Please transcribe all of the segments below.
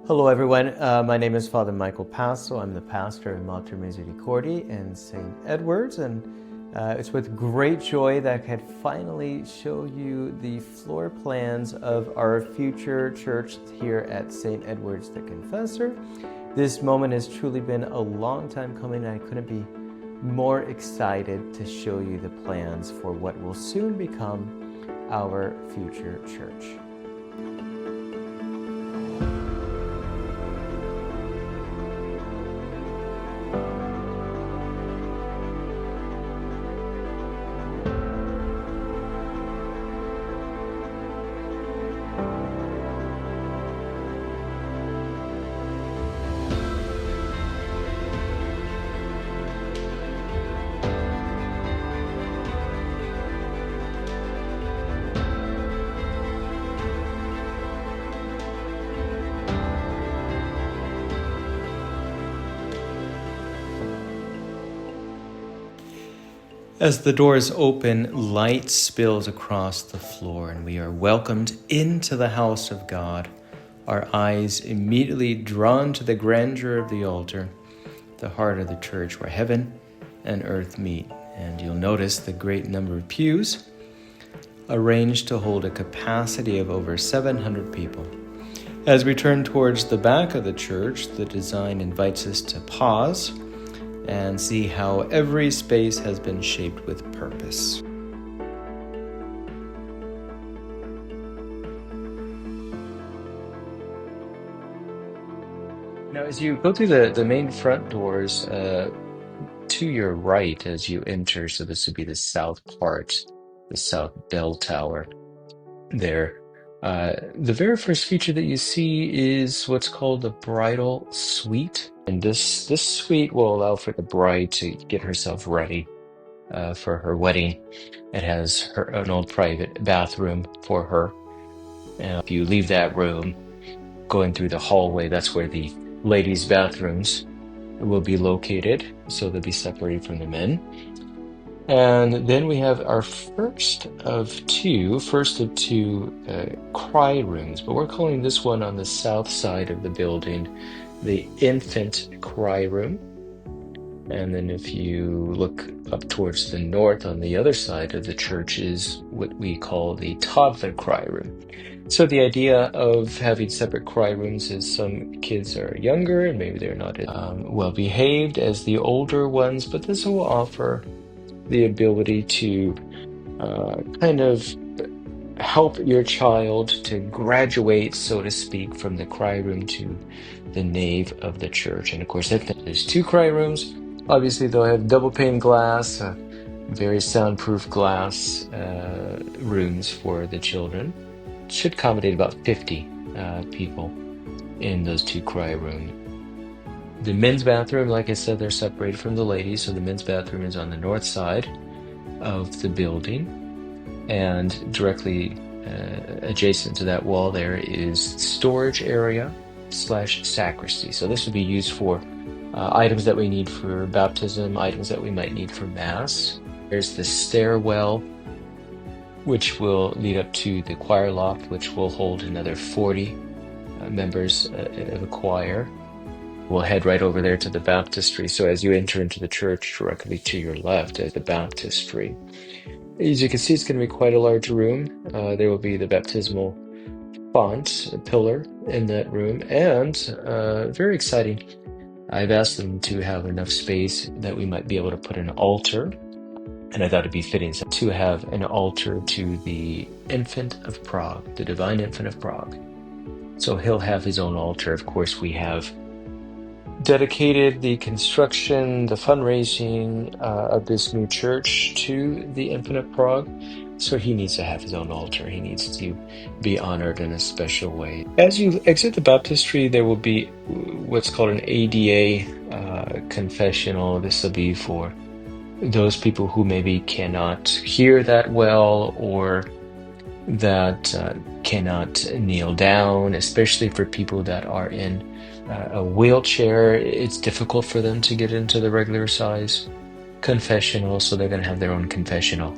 Hello everyone, my name is Father Michael Passo. I'm the pastor of Mater Misericordiae in St. Edward's, and it's with great joy that I could finally show you the floor plans of our future church here at St. Edward's the Confessor. This moment has truly been a long time coming, and I couldn't be more excited to show you the plans for what will soon become our future church. As the doors open, light spills across the floor, and we are welcomed into the house of God, our eyes immediately drawn to the grandeur of the altar, the heart of the church where heaven and earth meet. And you'll notice the great number of pews arranged to hold a capacity of over 700 people. As we turn towards the back of the church, the design invites us to pause and see how every space has been shaped with purpose. Now, as you go through the main front doors, to your right as you enter, so this would be the south part, the south bell tower there. The very first feature that you see is what's called the bridal suite. And this suite will allow for the bride to get herself ready for her wedding. It has an old private bathroom for her. And if you leave that room, going through the hallway, that's where the ladies' bathrooms will be located. So they'll be separated from the men. And then we have our first of two cry rooms, but we're calling this one on the south side of the building the infant cry room. And then if you look up towards the north on the other side of the church is what we call the toddler cry room. So the idea of having separate cry rooms is some kids are younger and maybe they're not as well behaved as the older ones, but this will offer the ability to kind of help your child to graduate, so to speak, from the cry room to the nave of the church. And of course, there's two cry rooms. Obviously, they'll have double pane glass, very soundproof glass rooms for the children. Should accommodate about 50 people in those two cry rooms. The men's bathroom, like I said, they're separated from the ladies, so the men's bathroom is on the north side of the building, and directly adjacent to that wall there is storage area / sacristy. So this would be used for items that we need for baptism, items that we might need for mass. There's the stairwell, which will lead up to the choir loft, which will hold another 40 members of a choir. We'll head right over there to the Baptistry. So as you enter into the church, directly to your left is the Baptistry. As you can see, it's going to be quite a large room. There will be the baptismal font, a pillar in that room, and very exciting. I've asked them to have enough space that we might be able to put an altar, and I thought it'd be fitting to have an altar to the Infant of Prague, the Divine Infant of Prague. So he'll have his own altar. Of course, we have dedicated the construction, the fundraising of this new church to the Infant of Prague. So he needs to have his own altar. He needs to be honored in a special way. As you exit the baptistry, there will be what's called an ADA confessional. This will be for those people who maybe cannot hear that well or that cannot kneel down, especially for people that are in a wheelchair. It's difficult for them to get into the regular size confessional, so they're going to have their own confessional.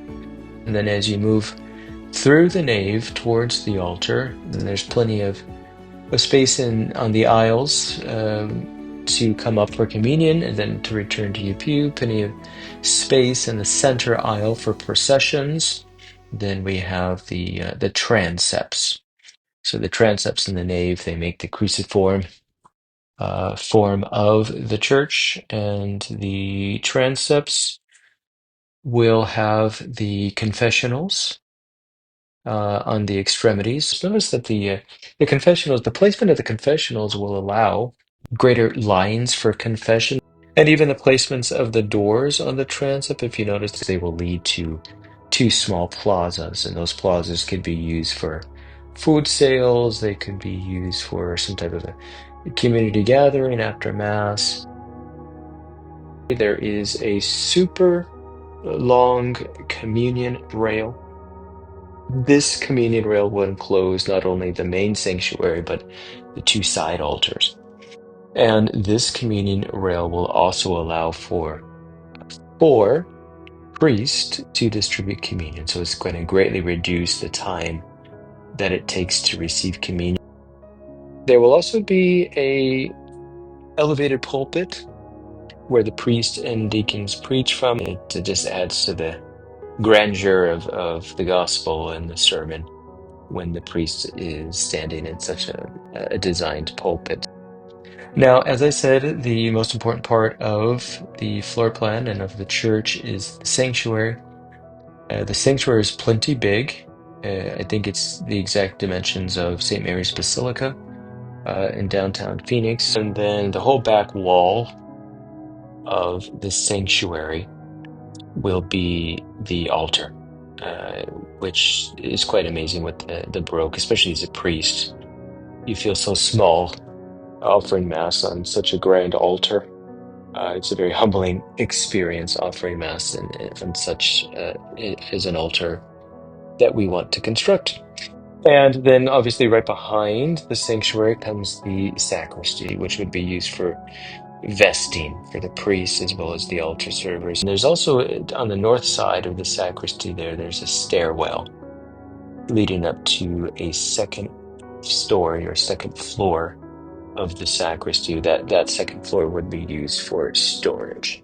And then as you move through the nave towards the altar, then there's plenty of a space on the aisles to come up for communion and then to return to your pew. Plenty of space in the center aisle for processions. Then we have the transepts. So the transepts in the nave, they make the cruciform form of the church, and the transepts will have the confessionals on the extremities. Notice that the confessionals, the placement of the confessionals will allow greater lines for confession, and even the placements of the doors on the transept, if you notice, they will lead to two small plazas, and those plazas could be used for food sales, they could be used for some type of a community gathering after Mass. There is a super long communion rail. This communion rail will enclose not only the main sanctuary, but the two side altars. And this communion rail will also allow for four priests to distribute communion. So it's going to greatly reduce the time that it takes to receive communion. There will also be a elevated pulpit where the priest and deacons preach from. It just adds to the grandeur of the gospel and the sermon when the priest is standing in such a designed pulpit. Now, as I said, the most important part of the floor plan and of the church is the sanctuary. The sanctuary is plenty big. I think it's the exact dimensions of St. Mary's Basilica in downtown Phoenix. And then the whole back wall of the sanctuary will be the altar, which is quite amazing with the Baroque, especially as a priest. You feel so small offering Mass on such a grand altar. It's a very humbling experience offering Mass on such as an altar that we want to construct. And then obviously right behind the sanctuary comes the sacristy, which would be used for vesting for the priests as well as the altar servers. And there's also on the north side of the sacristy there's a stairwell leading up to a second story or second floor of the sacristy. That second floor would be used for storage.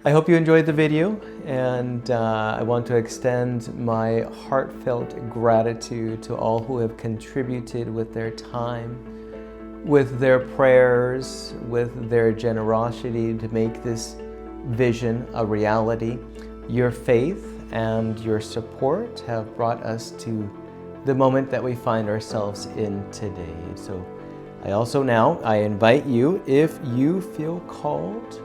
I hope you enjoyed the video, and I want to extend my heartfelt gratitude to all who have contributed with their time, with their prayers, with their generosity to make this vision a reality. Your faith and your support have brought us to the moment that we find ourselves in today. So I invite you, if you feel called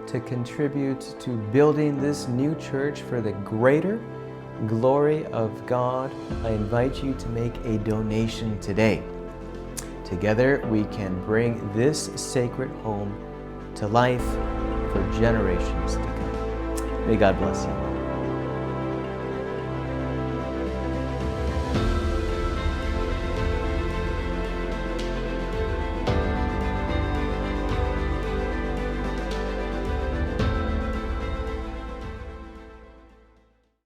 to contribute to building this new church for the greater glory of God, I invite you to make a donation today. Together we can bring this sacred home to life for generations to come. May God bless you.